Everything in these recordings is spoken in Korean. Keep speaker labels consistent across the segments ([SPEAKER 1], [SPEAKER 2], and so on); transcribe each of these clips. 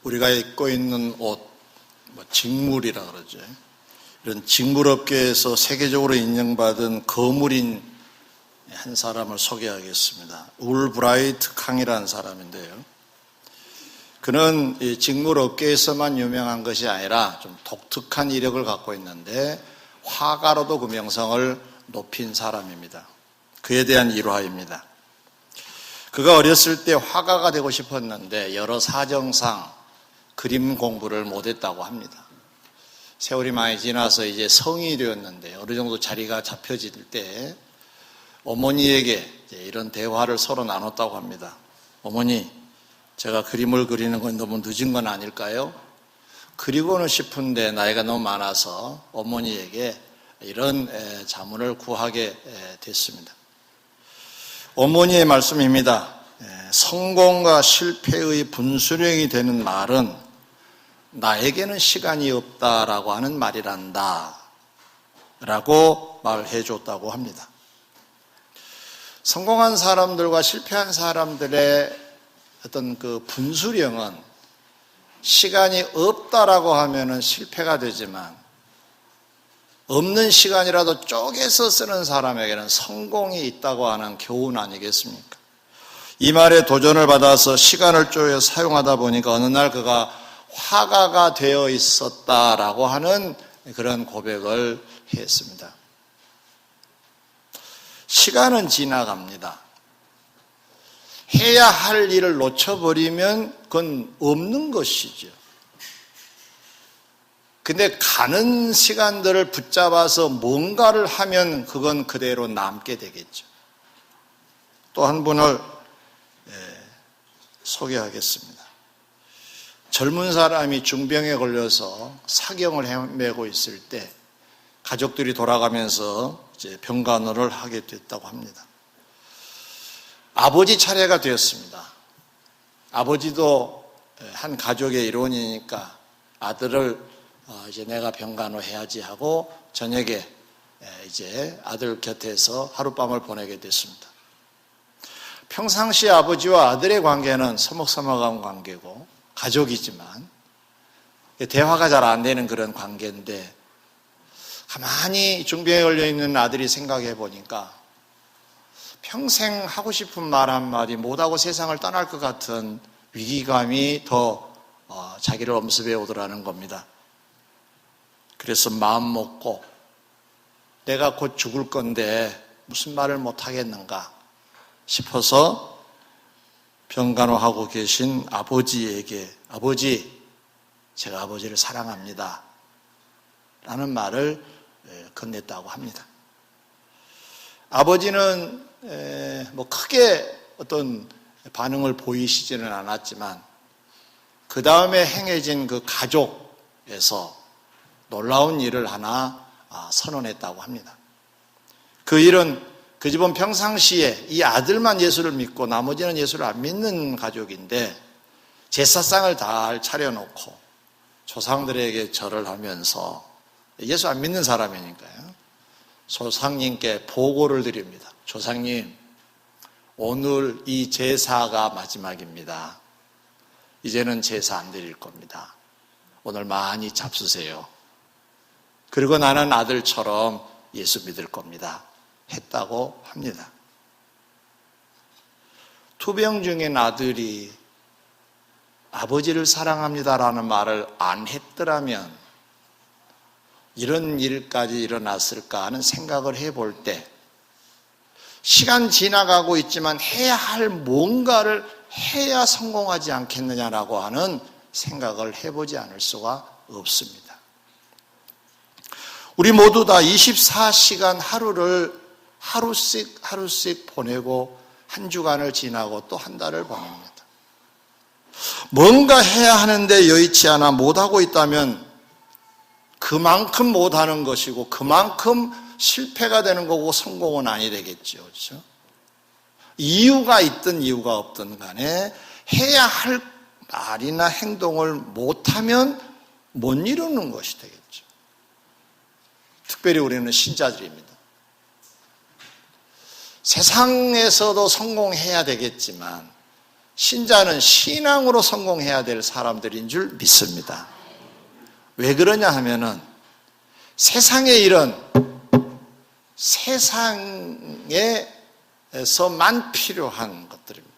[SPEAKER 1] 우리가 입고 있는 옷, 직물이라 그러죠. 이런 직물업계에서 세계적으로 인정받은 거물인 한 사람을 소개하겠습니다. 울브라이트 캉이라는 사람인데요. 그는 이 직물업계에서만 유명한 것이 아니라 좀 독특한 이력을 갖고 있는데 화가로도 그 명성을 높인 사람입니다. 그에 대한 일화입니다. 그가 어렸을 때 화가가 되고 싶었는데 여러 사정상 그림 공부를 못했다고 합니다. 세월이 많이 지나서 이제 성인이 되었는데 어느 정도 자리가 잡혀질 때 어머니에게 이런 대화를 서로 나눴다고 합니다. 어머니, 제가 그림을 그리는 건 너무 늦은 건 아닐까요? 그리고는 싶은데 나이가 너무 많아서 어머니에게 이런 자문을 구하게 됐습니다. 어머니의 말씀입니다. 성공과 실패의 분수령이 되는 말은 나에게는 시간이 없다라고 하는 말이란다 라고 말해 줬다고 합니다. 성공한 사람들과 실패한 사람들의 어떤 그 분수령은 시간이 없다라고 하면은 실패가 되지만 없는 시간이라도 쪼개서 쓰는 사람에게는 성공이 있다고 하는 교훈 아니겠습니까? 이 말에 도전을 받아서 시간을 쪼여 사용하다 보니까 어느 날 그가 화가가 되어 있었다라고 하는 그런 고백을 했습니다. 시간은 지나갑니다. 해야 할 일을 놓쳐버리면 그건 없는 것이죠. 근데 가는 시간들을 붙잡아서 뭔가를 하면 그건 그대로 남게 되겠죠. 또 한 분을 소개하겠습니다. 젊은 사람이 중병에 걸려서 사경을 헤매고 있을 때 가족들이 돌아가면서 이제 병간호를 하게 됐다고 합니다. 아버지 차례가 되었습니다. 아버지도 한 가족의 일원이니까 아들을 이제 내가 병간호 해야지 하고 저녁에 이제 아들 곁에서 하룻밤을 보내게 됐습니다. 평상시 아버지와 아들의 관계는 서먹서먹한 관계고 가족이지만 대화가 잘 안 되는 그런 관계인데 가만히 중병에 걸려있는 아들이 생각해 보니까 평생 하고 싶은 말 한마디 못하고 세상을 떠날 것 같은 위기감이 더 자기를 엄습해 오더라는 겁니다. 그래서 마음 먹고 내가 곧 죽을 건데 무슨 말을 못하겠는가 싶어서 병간호하고 계신 아버지에게 아버지, 제가 아버지를 사랑합니다 라는 말을 건넸다고 합니다. 아버지는 크게 어떤 반응을 보이시지는 않았지만 그 다음에 행해진 그 가족에서 놀라운 일을 하나 선언했다고 합니다. 그 일은 그 집은 평상시에 이 아들만 예수를 믿고 나머지는 예수를 안 믿는 가족인데 제사상을 다 차려놓고 조상들에게 절을 하면서 예수 안 믿는 사람이니까요. 조상님께 보고를 드립니다. 조상님, 오늘 이 제사가 마지막입니다. 이제는 제사 안 드릴 겁니다. 오늘 많이 잡수세요. 그리고 나는 아들처럼 예수 믿을 겁니다. 했다고 합니다. 투병 중인 아들이 아버지를 사랑합니다라는 말을 안 했더라면 이런 일까지 일어났을까 하는 생각을 해볼 때 시간 지나가고 있지만 해야 할 뭔가를 해야 성공하지 않겠느냐라고 하는 생각을 해보지 않을 수가 없습니다. 우리 모두 다 24시간 하루를 하루씩 보내고 한 주간을 지나고 또 한 달을 보냅니다. 뭔가 해야 하는데 여의치 않아 못하고 있다면 그만큼 못하는 것이고 그만큼 실패가 되는 거고 성공은 아니 되겠죠. 그렇죠? 이유가 있든 이유가 없든 간에 해야 할 말이나 행동을 못하면 못 이루는 것이 되겠죠. 특별히 우리는 신자들입니다. 세상에서도 성공해야 되겠지만 신자는 신앙으로 성공해야 될 사람들인 줄 믿습니다. 왜 그러냐 하면은 세상의 일은 세상에서만 필요한 것들입니다.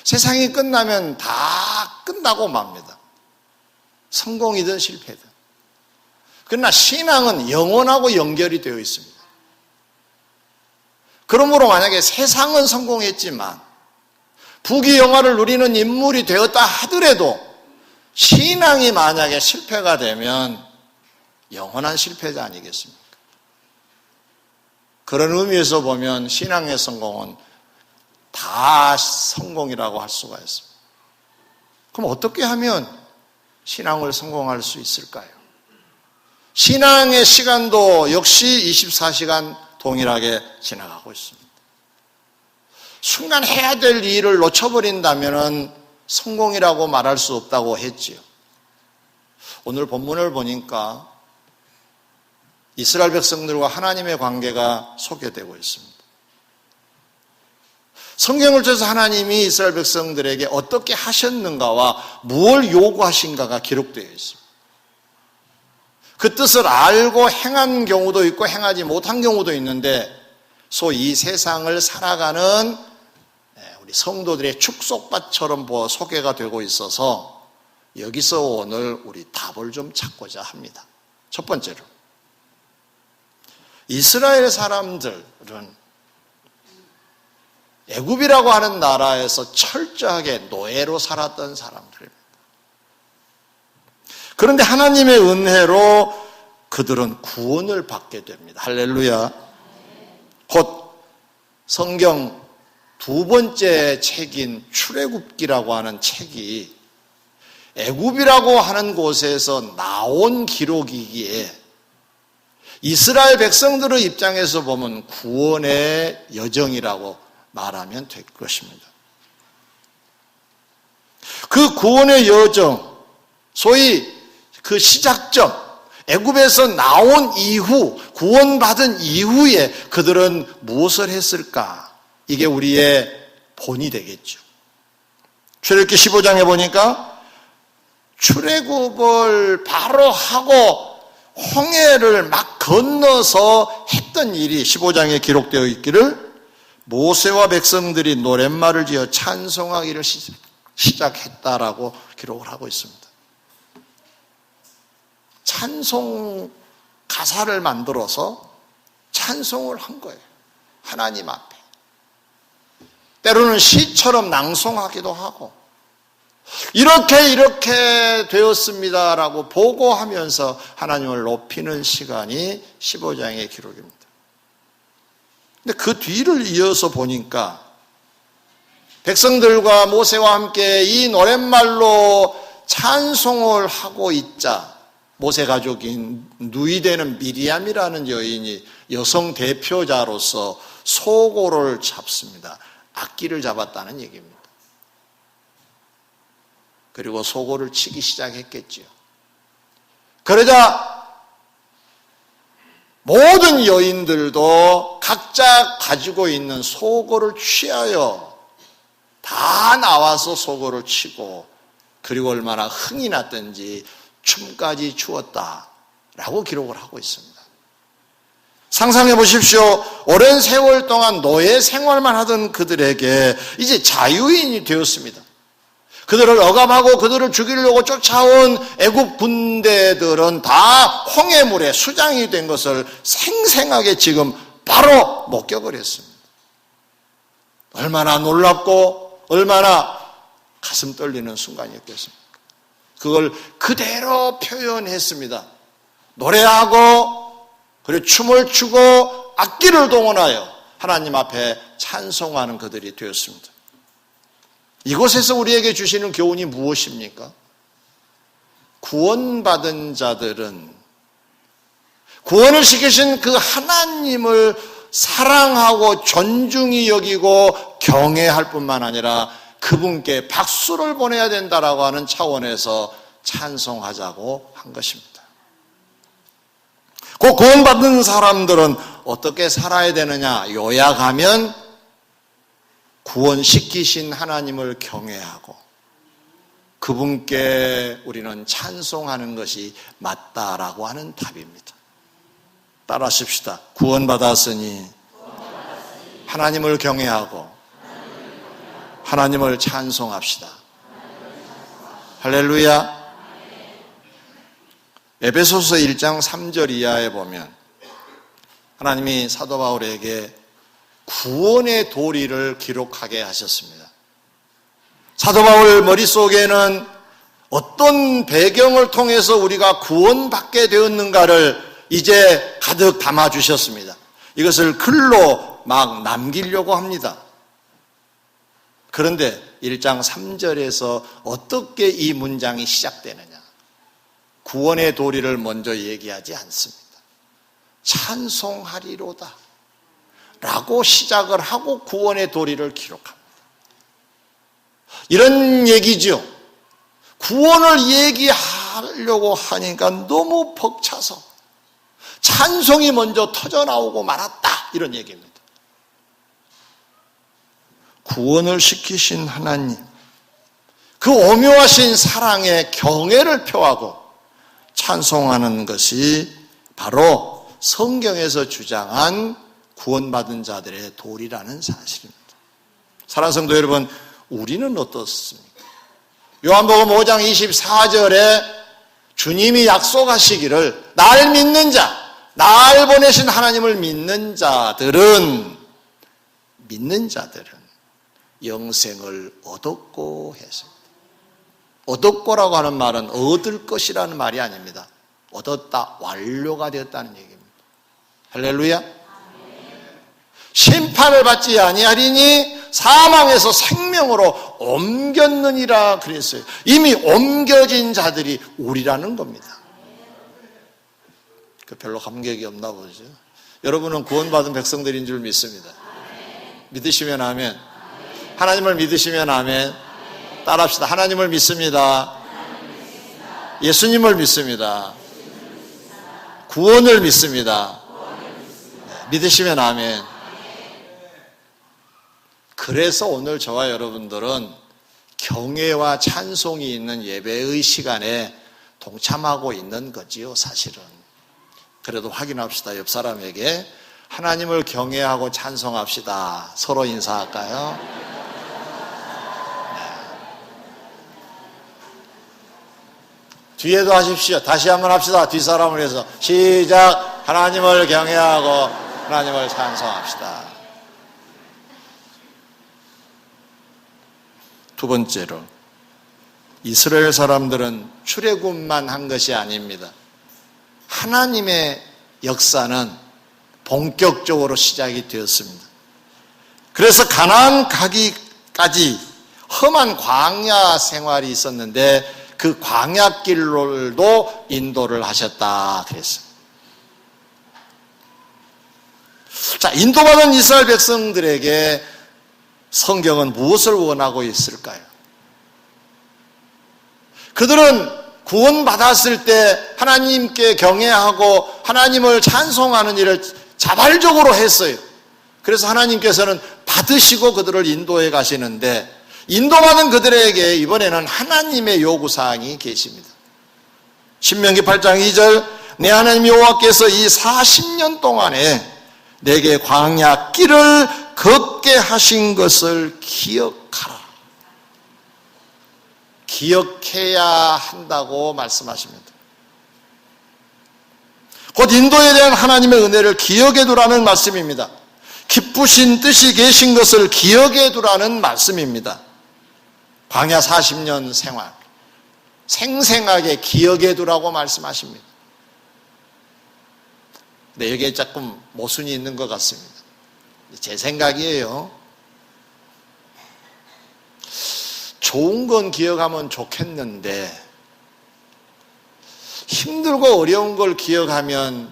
[SPEAKER 1] 세상이 끝나면 다 끝나고 맙니다. 성공이든 실패든. 그러나 신앙은 영원하고 연결이 되어 있습니다. 그러므로 만약에 세상은 성공했지만 부귀영화를 누리는 인물이 되었다 하더라도 신앙이 만약에 실패가 되면 영원한 실패자 아니겠습니까? 그런 의미에서 보면 신앙의 성공은 다 성공이라고 할 수가 있습니다. 그럼 어떻게 하면 신앙을 성공할 수 있을까요? 신앙의 시간도 역시 24시간 동일하게 지나가고 있습니다. 순간 해야 될 일을 놓쳐버린다면 성공이라고 말할 수 없다고 했지요. 오늘 본문을 보니까 이스라엘 백성들과 하나님의 관계가 소개되고 있습니다. 성경을 통해서 하나님이 이스라엘 백성들에게 어떻게 하셨는가와 무엇을 요구하신가가 기록되어 있습니다. 그 뜻을 알고 행한 경우도 있고 행하지 못한 경우도 있는데 소위 이 세상을 살아가는 우리 성도들의 축복밭처럼 소개가 되고 있어서 여기서 오늘 우리 답을 좀 찾고자 합니다. 첫 번째로 이스라엘 사람들은 애굽이라고 하는 나라에서 철저하게 노예로 살았던 사람들입니다. 그런데 하나님의 은혜로 그들은 구원을 받게 됩니다. 할렐루야. 곧 성경 두 번째 책인 출애굽기라고 하는 책이 애굽이라고 하는 곳에서 나온 기록이기에 이스라엘 백성들의 입장에서 보면 구원의 여정이라고 말하면 될 것입니다. 그 구원의 여정, 소위 그 시작점, 애굽에서 나온 이후, 구원받은 이후에 그들은 무엇을 했을까? 이게 우리의 본이 되겠죠. 출애굽기 15장에 보니까 출애굽을 바로 하고 홍해를 막 건너서 했던 일이 15장에 기록되어 있기를 모세와 백성들이 노랫말을 지어 찬송하기를 시작했다라고 기록을 하고 있습니다. 찬송 가사를 만들어서 찬송을 한 거예요. 하나님 앞에. 때로는 시처럼 낭송하기도 하고 이렇게 되었습니다라고 보고하면서 하나님을 높이는 시간이 15장의 기록입니다. 근데 그 뒤를 이어서 보니까 백성들과 모세와 함께 이 노랫말로 찬송을 하고 있자 모세 가족인 누이되는 미리암이라는 여인이 여성 대표자로서 소고를 잡습니다. 악기를 잡았다는 얘기입니다. 그리고 소고를 치기 시작했겠지요. 그러자 모든 여인들도 각자 가지고 있는 소고를 취하여 다 나와서 소고를 치고 그리고 얼마나 흥이 났든지 춤까지 추었다라고 기록을 하고 있습니다. 상상해 보십시오. 오랜 세월 동안 노예 생활만 하던 그들에게 이제 자유인이 되었습니다. 그들을 억압하고 그들을 죽이려고 쫓아온 애국 군대들은 다 홍해물에 수장이 된 것을 생생하게 지금 바로 목격을 했습니다. 얼마나 놀랍고 얼마나 가슴 떨리는 순간이었겠습니까? 그걸 그대로 표현했습니다. 노래하고 그리고 춤을 추고 악기를 동원하여 하나님 앞에 찬송하는 그들이 되었습니다. 이곳에서 우리에게 주시는 교훈이 무엇입니까? 구원받은 자들은 구원을 시키신 그 하나님을 사랑하고 존중히 여기고 경외할 뿐만 아니라 그분께 박수를 보내야 된다라고 하는 차원에서 찬송하자고 한 것입니다. 그 구원받은 사람들은 어떻게 살아야 되느냐? 요약하면 구원시키신 하나님을 경외하고 그분께 우리는 찬송하는 것이 맞다라고 하는 답입니다. 따라하십시다. 구원받았으니 하나님을 경외하고 하나님을 찬송합시다. 할렐루야. 에베소서 1장 3절 이하에 보면 하나님이 사도 바울에게 구원의 도리를 기록하게 하셨습니다. 사도 바울 머릿속에는 어떤 배경을 통해서 우리가 구원받게 되었는가를 이제 가득 담아주셨습니다. 이것을 글로 막 남기려고 합니다. 그런데 1장 3절에서 어떻게 이 문장이 시작되느냐? 구원의 도리를 먼저 얘기하지 않습니다. 찬송하리로다 라고 시작을 하고 구원의 도리를 기록합니다. 이런 얘기죠. 구원을 얘기하려고 하니까 너무 벅차서 찬송이 먼저 터져나오고 말았다 이런 얘기입니다. 구원을 시키신 하나님, 그 오묘하신 사랑의 경애를 표하고 찬송하는 것이 바로 성경에서 주장한 구원받은 자들의 도리라는 사실입니다. 사랑하는 성도 여러분, 우리는 어떻습니까? 요한복음 5장 24절에 주님이 약속하시기를 날 믿는 자, 날 보내신 하나님을 믿는 자들은 영생을 얻었고 했습니다. 얻었고라고 하는 말은 얻을 것이라는 말이 아닙니다. 얻었다, 완료가 되었다는 얘기입니다. 할렐루야. 심판을 받지 아니하리니 사망에서 생명으로 옮겼느니라 그랬어요. 이미 옮겨진 자들이 우리라는 겁니다. 별로 감격이 없나 보죠. 여러분은 구원받은 백성들인 줄 믿습니다. 믿으시면 아멘. 하나님을 믿으시면 아멘. 따라합시다. 하나님을 믿습니다. 예수님을 믿습니다. 구원을 믿습니다. 믿으시면 아멘. 그래서 오늘 저와 여러분들은 경외와 찬송이 있는 예배의 시간에 동참하고 있는 거지요, 사실은. 그래도 확인합시다. 옆 사람에게 하나님을 경외하고 찬송합시다. 서로 인사할까요? 네. 뒤에도 하십시오. 다시 한번 합시다. 뒷사람을 해서 시작. 하나님을 경외하고 하나님을 찬송합시다. 두 번째로, 이스라엘 사람들은 출애굽만 한 것이 아닙니다. 하나님의 역사는 본격적으로 시작이 되었습니다. 그래서 가나안 가기까지 험한 광야 생활이 있었는데 그 광야길로도 인도를 하셨다 그랬어요. 자, 인도받은 이스라엘 백성들에게 성경은 무엇을 원하고 있을까요? 그들은 구원받았을 때 하나님께 경외하고 하나님을 찬송하는 일을 자발적으로 했어요. 그래서 하나님께서는 받으시고 그들을 인도해 가시는데, 인도받은 그들에게 이번에는 하나님의 요구사항이 계십니다. 신명기 8장 2절, 내 하나님 여호와께서 이 40년 동안에 내게 광야 길을 걷게 하신 것을 기억하라. 기억해야 한다고 말씀하십니다. 곧 인도에 대한 하나님의 은혜를 기억해 두라는 말씀입니다. 기쁘신 뜻이 계신 것을 기억해 두라는 말씀입니다. 광야 40년 생활, 생생하게 기억해 두라고 말씀하십니다. 근데 여기에 조금 모순이 있는 것 같습니다. 제 생각이에요. 좋은 건 기억하면 좋겠는데 힘들고 어려운 걸 기억하면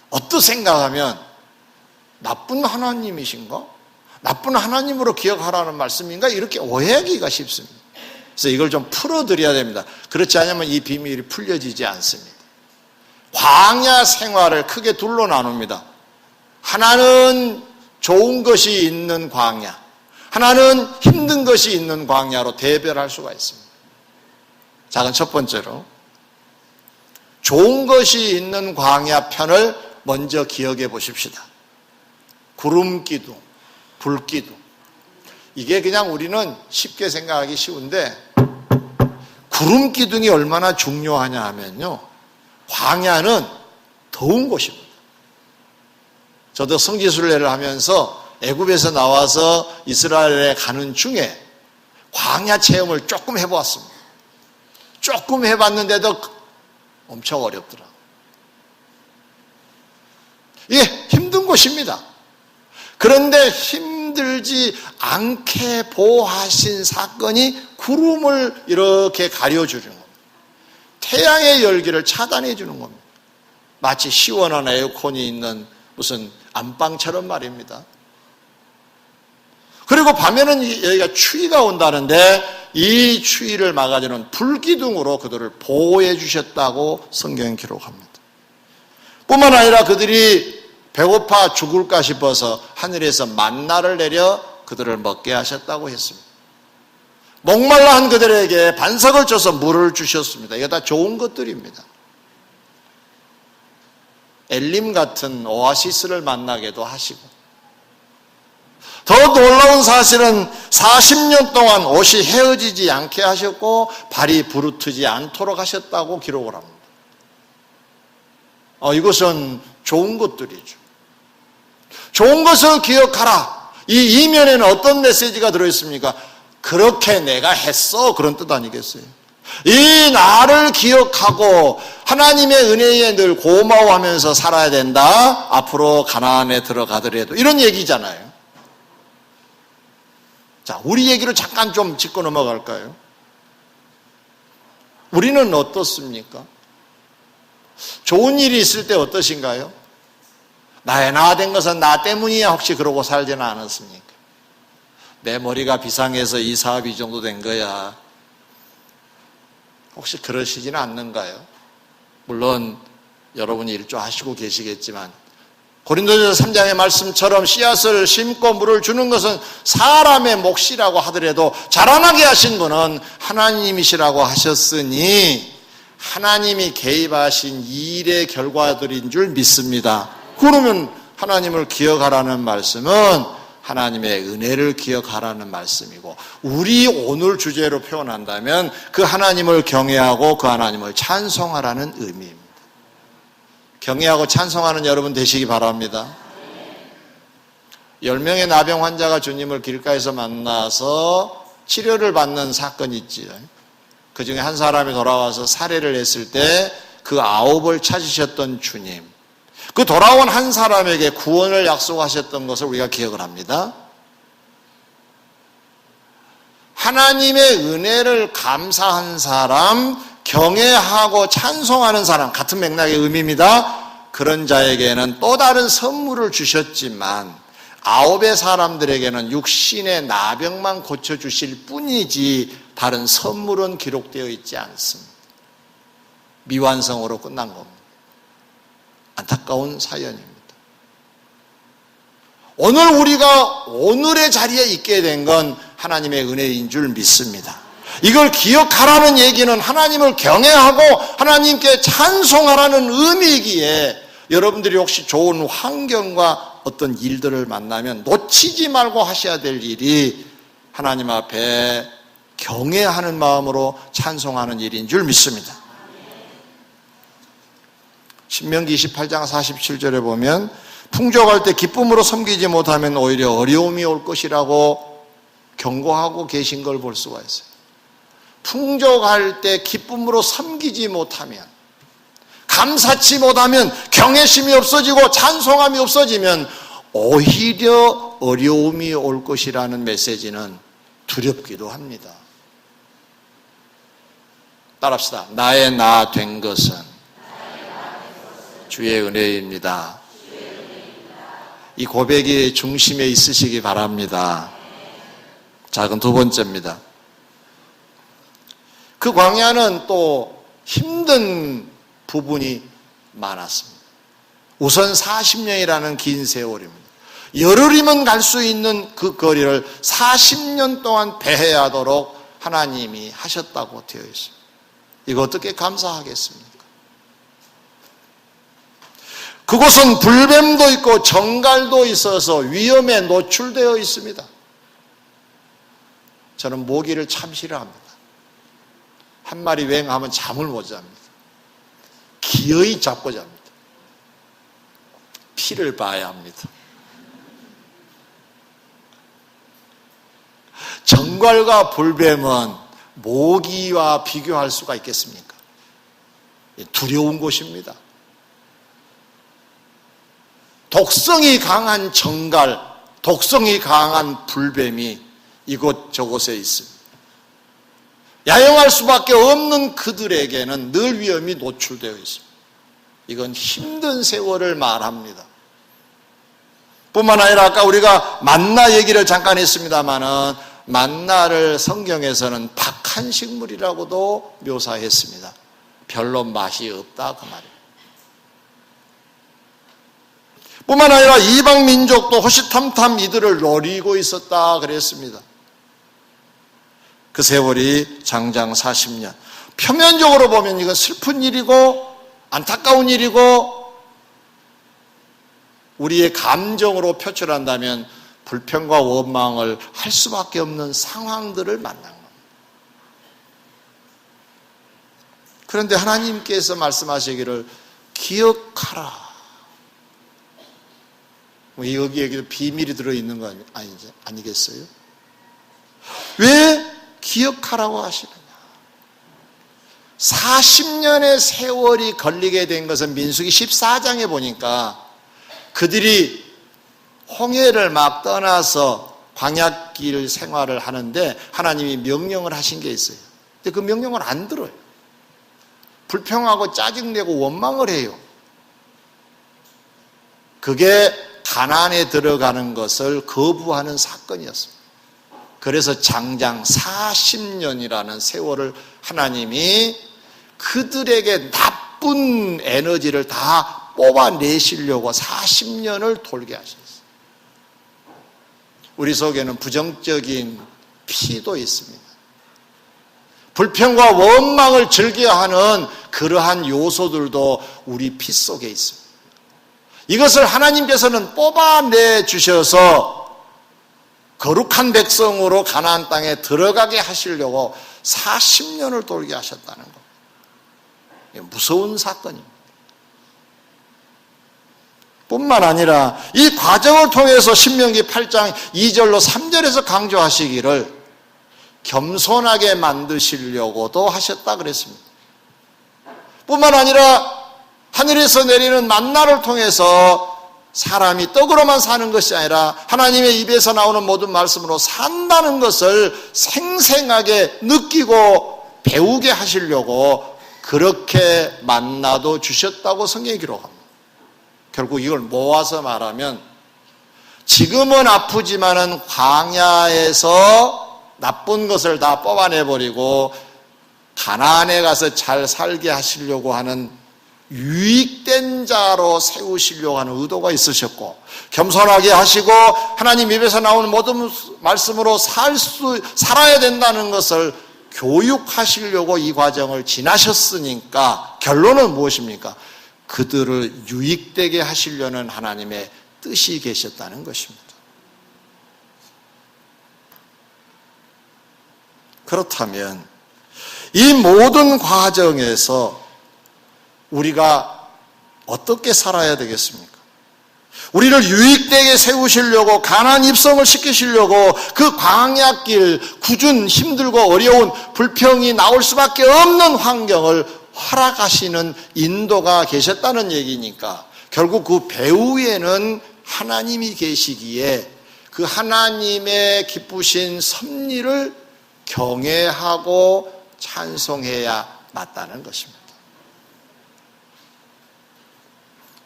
[SPEAKER 1] 어떻게 생각하면 나쁜 하나님이신가? 나쁜 하나님으로 기억하라는 말씀인가? 이렇게 오해하기가 쉽습니다. 그래서 이걸 좀 풀어드려야 됩니다. 그렇지 않으면 이 비밀이 풀려지지 않습니다. 광야 생활을 크게 둘로 나눕니다. 하나는 좋은 것이 있는 광야, 하나는 힘든 것이 있는 광야로 대별할 수가 있습니다. 자, 첫 번째로 좋은 것이 있는 광야 편을 먼저 기억해 보십시다. 구름 기둥, 불 기둥. 이게 그냥 우리는 쉽게 생각하기 쉬운데 구름 기둥이 얼마나 중요하냐 하면요, 광야는 더운 곳입니다. 저도 성지순례를 하면서 애굽에서 나와서 이스라엘에 가는 중에 광야 체험을 조금 해보았습니다. 조금 해봤는데도 엄청 어렵더라. 이게 힘든 곳입니다. 그런데 힘들지 않게 보호하신 사건이 구름을 이렇게 가려주는 겁니다. 태양의 열기를 차단해 주는 겁니다. 마치 시원한 에어컨이 있는 무슨 안방처럼 말입니다. 그리고 밤에는 여기가 추위가 온다는데 이 추위를 막아주는 불기둥으로 그들을 보호해 주셨다고 성경은 기록합니다. 뿐만 아니라 그들이 배고파 죽을까 싶어서 하늘에서 만나를 내려 그들을 먹게 하셨다고 했습니다. 목말라 한 그들에게 반석을 쳐서 물을 주셨습니다. 이게 다 좋은 것들입니다. 엘림 같은 오아시스를 만나게도 하시고, 더 놀라운 사실은 40년 동안 옷이 헤어지지 않게 하셨고 발이 부르트지 않도록 하셨다고 기록을 합니다. 이것은 좋은 것들이죠. 좋은 것을 기억하라. 이 이면에는 어떤 메시지가 들어있습니까? 그렇게 내가 했어, 그런 뜻 아니겠어요? 이 나를 기억하고 하나님의 은혜에 늘 고마워하면서 살아야 된다. 앞으로 가나안에 들어가더라도, 이런 얘기잖아요. 자, 우리 얘기를 잠깐 좀 짚고 넘어갈까요? 우리는 어떻습니까? 좋은 일이 있을 때 어떠신가요? 나의 나 된 것은 나 때문이야, 혹시 그러고 살지는 않았습니까? 내 머리가 비상해서 이 사업이 이 정도 된 거야, 혹시 그러시지는 않는가요? 물론 여러분이 일조하시고 계시겠지만 고린도전서 3장의 말씀처럼 씨앗을 심고 물을 주는 것은 사람의 몫이라고 하더라도 자라나게 하신 분은 하나님이시라고 하셨으니 하나님이 개입하신 일의 결과들인 줄 믿습니다. 그러면 하나님을 기억하라는 말씀은 하나님의 은혜를 기억하라는 말씀이고, 우리 오늘 주제로 표현한다면 그 하나님을 경외하고 그 하나님을 찬송하라는 의미입니다. 경외하고 찬송하는 여러분 되시기 바랍니다. 10명의 나병 환자가 주님을 길가에서 만나서 치료를 받는 사건이 있지요. 그 중에 한 사람이 돌아와서 살해를 했을 때 그 9을 찾으셨던 주님, 그 돌아온 한 사람에게 구원을 약속하셨던 것을 우리가 기억을 합니다. 하나님의 은혜를 감사한 사람, 경외하고 찬송하는 사람, 같은 맥락의 의미입니다. 그런 자에게는 또 다른 선물을 주셨지만 9의 사람들에게는 육신의 나병만 고쳐주실 뿐이지 다른 선물은 기록되어 있지 않습니다. 미완성으로 끝난 겁니다. 안타까운 사연입니다. 오늘 우리가 오늘의 자리에 있게 된 건 하나님의 은혜인 줄 믿습니다. 이걸 기억하라는 얘기는 하나님을 경외하고 하나님께 찬송하라는 의미이기에 여러분들이 혹시 좋은 환경과 어떤 일들을 만나면 놓치지 말고 하셔야 될 일이 하나님 앞에 경외하는 마음으로 찬송하는 일인 줄 믿습니다. 신명기 28장 47절에 보면 풍족할 때 기쁨으로 섬기지 못하면 오히려 어려움이 올 것이라고 경고하고 계신 걸 볼 수가 있어요. 풍족할 때 기쁨으로 섬기지 못하면, 감사치 못하면, 경외심이 없어지고 찬송함이 없어지면 오히려 어려움이 올 것이라는 메시지는 두렵기도 합니다. 따라합시다. 나의 나 된 것은 주의 은혜입니다. 이 고백이 중심에 있으시기 바랍니다. 자, 그럼 두 번째입니다. 그 광야는 또 힘든 부분이 많았습니다. 우선 40년이라는 긴 세월입니다. 열흘이면 갈 수 있는 그 거리를 40년 동안 배회하도록 하나님이 하셨다고 되어 있습니다. 이거 어떻게 감사하겠습니까? 그곳은 불뱀도 있고 정갈도 있어서 위험에 노출되어 있습니다. 저는 모기를 참 싫어합니다. 한 마리 웽하면 잠을 못 잡니다. 기어이 잡고 잡니다. 피를 봐야 합니다. 정갈과 불뱀은 모기와 비교할 수가 있겠습니까? 두려운 곳입니다. 독성이 강한 정갈, 독성이 강한 불뱀이 이곳저곳에 있습니다. 야영할 수밖에 없는 그들에게는 늘 위험이 노출되어 있습니다. 이건 힘든 세월을 말합니다. 뿐만 아니라 아까 우리가 만나 얘기를 잠깐 했습니다마는 만나를 성경에서는 박한 식물이라고도 묘사했습니다. 별로 맛이 없다 그 말이에요. 뿐만 아니라 이방 민족도 호시탐탐 이들을 노리고 있었다 그랬습니다. 그 세월이 장장 40년. 표면적으로 보면 이건 슬픈 일이고 안타까운 일이고 우리의 감정으로 표출한다면 불평과 원망을 할 수밖에 없는 상황들을 만난 겁니다. 그런데 하나님께서 말씀하시기를 기억하라. 여기에도 비밀이 들어있는 거 아니겠어요? 왜 기억하라고 하시느냐? 40년의 세월이 걸리게 된 것은 민수기 14장에 보니까 그들이 홍해를 막 떠나서 광야길 생활을 하는데 하나님이 명령을 하신 게 있어요. 근데 그 명령을 안 들어요. 불평하고 짜증내고 원망을 해요. 그게 가나안에 들어가는 것을 거부하는 사건이었습니다. 그래서 장장 40년이라는 세월을 하나님이 그들에게 나쁜 에너지를 다 뽑아내시려고 40년을 돌게 하셨어요. 우리 속에는 부정적인 피도 있습니다. 불평과 원망을 즐겨하는 그러한 요소들도 우리 피 속에 있습니다. 이것을 하나님께서는 뽑아내 주셔서 거룩한 백성으로 가나안 땅에 들어가게 하시려고 40년을 돌게 하셨다는 겁니다. 무서운 사건입니다. 뿐만 아니라 이 과정을 통해서 신명기 8장 2절로 3절에서 강조하시기를 겸손하게 만드시려고도 하셨다 그랬습니다. 뿐만 아니라 하늘에서 내리는 만나를 통해서 사람이 떡으로만 사는 것이 아니라 하나님의 입에서 나오는 모든 말씀으로 산다는 것을 생생하게 느끼고 배우게 하시려고 그렇게 만나도 주셨다고 성경이 기록합니다. 결국 이걸 모아서 말하면 지금은 아프지만은 광야에서 나쁜 것을 다 뽑아내버리고 가나안에 가서 잘 살게 하시려고 하는 유익된 자로 세우시려고 하는 의도가 있으셨고 겸손하게 하시고 하나님 입에서 나오는 모든 말씀으로 살아야 된다는 것을 교육하시려고 이 과정을 지나셨으니까 결론은 무엇입니까? 그들을 유익되게 하시려는 하나님의 뜻이 계셨다는 것입니다. 그렇다면 이 모든 과정에서 우리가 어떻게 살아야 되겠습니까? 우리를 유익되게 세우시려고 가나안 입성을 시키시려고 그 광야길 굳은 힘들고 어려운 불평이 나올 수밖에 없는 환경을 허락하시는 인도가 계셨다는 얘기니까 결국 그 배후에는 하나님이 계시기에 그 하나님의 기쁘신 섭리를 경외하고 찬송해야 맞다는 것입니다.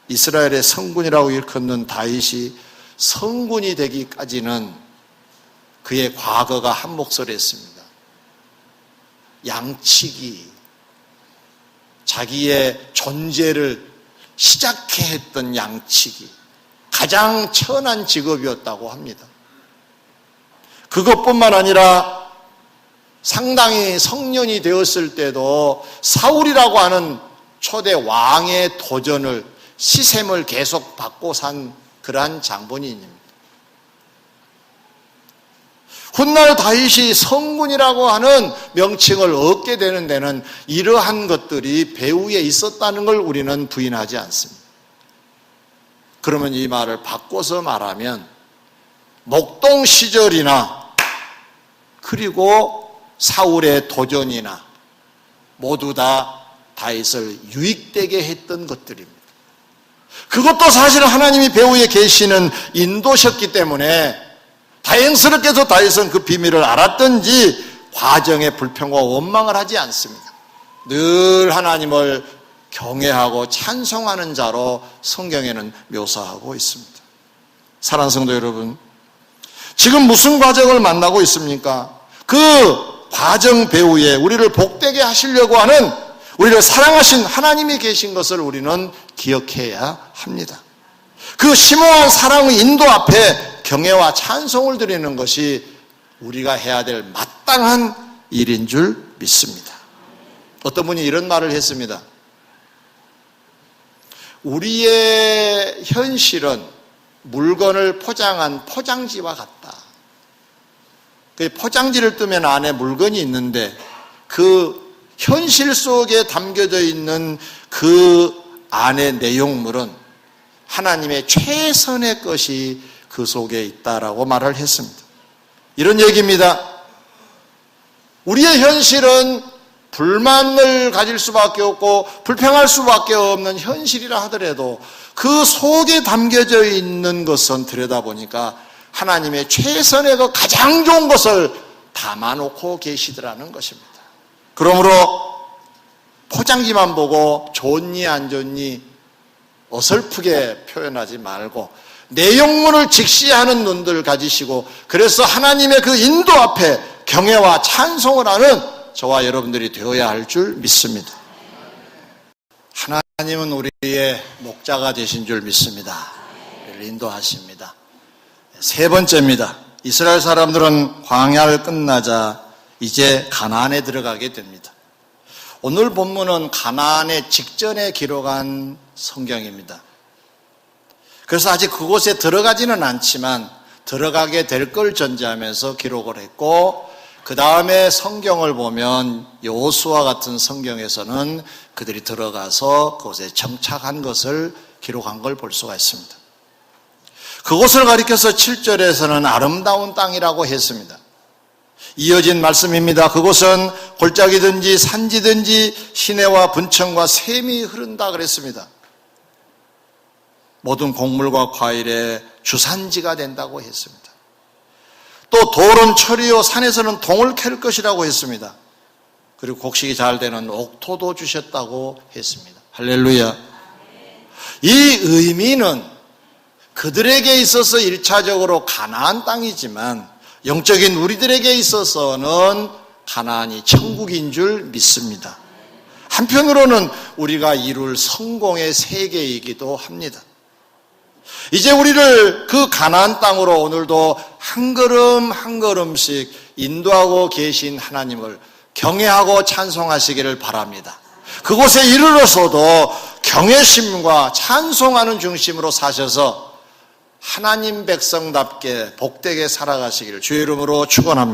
[SPEAKER 1] 이스라엘의 성군이라고 일컫는 다윗이 성군이 되기까지는 그의 과거가 한 목소리였습니다. 양치기, 자기의 존재를 시작해 했던 양치기, 가장 천한 직업이었다고 합니다. 그것뿐만 아니라 상당히 성년이 되었을 때도 사울이라고 하는 초대 왕의 도전을, 시샘을 계속 받고 산 그러한 장본인입니다. 훗날 다윗이 성군이라고 하는 명칭을 얻게 되는 데는 이러한 것들이 배후에 있었다는 걸 우리는 부인하지 않습니다. 그러면 이 말을 바꿔서 말하면 목동 시절이나 그리고 사울의 도전이나 모두 다 다윗을 유익되게 했던 것들입니다. 그것도 사실 하나님이 배후에 계시는 인도셨기 때문에 다행스럽게도 다윗은 그 비밀을 알았던지 과정에 불평과 원망을 하지 않습니다. 늘 하나님을 경외하고 찬송하는 자로 성경에는 묘사하고 있습니다. 사랑하는 성도 여러분, 지금 무슨 과정을 만나고 있습니까? 그 과정 배후에 우리를 복되게 하시려고 하는, 우리를 사랑하신 하나님이 계신 것을 우리는 기억해야 합니다. 그 심오한 사랑의 인도 앞에 경애와 찬송을 드리는 것이 우리가 해야 될 마땅한 일인 줄 믿습니다. 어떤 분이 이런 말을 했습니다. 우리의 현실은 물건을 포장한 포장지와 같다. 그 포장지를 뜨면 안에 물건이 있는데 그 현실 속에 담겨져 있는 그 안의 내용물은 하나님의 최선의 것이 그 속에 있다라고 말을 했습니다. 이런 얘기입니다. 우리의 현실은 불만을 가질 수밖에 없고 불평할 수밖에 없는 현실이라 하더라도 그 속에 담겨져 있는 것은 들여다보니까 하나님의 최선의 그 가장 좋은 것을 담아놓고 계시더라는 것입니다. 그러므로 포장지만 보고 좋니 안 좋니 어설프게 표현하지 말고 내용물을 직시하는 눈들을 가지시고, 그래서 하나님의 그 인도 앞에 경외와 찬송을 하는 저와 여러분들이 되어야 할 줄 믿습니다. 하나님은 우리의 목자가 되신 줄 믿습니다. 우리를 인도하십니다. 세 번째입니다. 이스라엘 사람들은 광야를 끝나자 이제 가나안에 들어가게 됩니다. 오늘 본문은 가나안의 직전에 기록한 성경입니다. 그래서 아직 그곳에 들어가지는 않지만 들어가게 될 걸 전제하면서 기록을 했고, 그 다음에 성경을 보면 여호수아 같은 성경에서는 그들이 들어가서 그곳에 정착한 것을 기록한 걸 볼 수가 있습니다. 그곳을 가리켜서 7절에서는 아름다운 땅이라고 했습니다. 이어진 말씀입니다. 그곳은 골짜기든지 산지든지 시내와 분천과 샘이 흐른다 그랬습니다. 모든 곡물과 과일의 주산지가 된다고 했습니다. 또 돌은 철이요 산에서는 동을 캘 것이라고 했습니다. 그리고 곡식이 잘 되는 옥토도 주셨다고 했습니다. 할렐루야. 이 의미는 그들에게 있어서 1차적으로 가나안 땅이지만 영적인 우리들에게 있어서는 가나안이 천국인 줄 믿습니다. 한편으로는 우리가 이룰 성공의 세계이기도 합니다. 이제 우리를 그 가나안 땅으로 오늘도 한 걸음 한 걸음씩 인도하고 계신 하나님을 경외하고 찬송하시기를 바랍니다. 그곳에 이르러서도 경외심과 찬송하는 중심으로 사셔서 하나님 백성답게 복되게 살아가시기를 주의 이름으로 축원합니다.